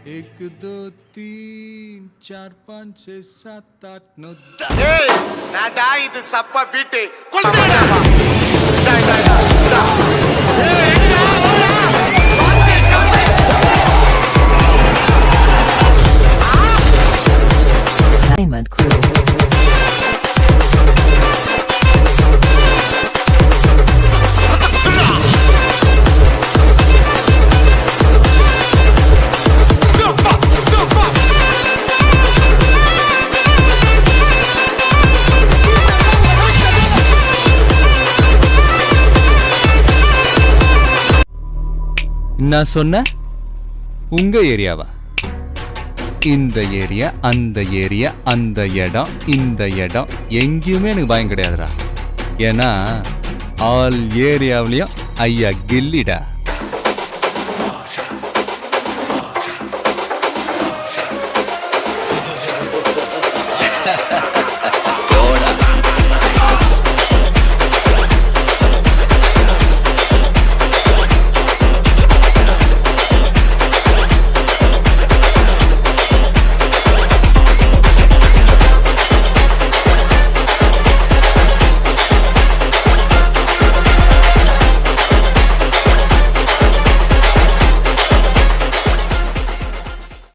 एक दो तीन चार पाँच छः सात आठ नौ ஏய் நாடா இது சப்பா பீட்டு Entertainment Crew. நான் சொன்ன உங்க ஏரியாவா? இந்த ஏரியா அந்த ஏரியா அந்த இடம் இந்த இடம் எங்கேயுமே எனக்கு பயம் கிடையாதுடா. ஏன்னா ஆல் ஏரியாவிலையும் ஐயா கில்லிடா.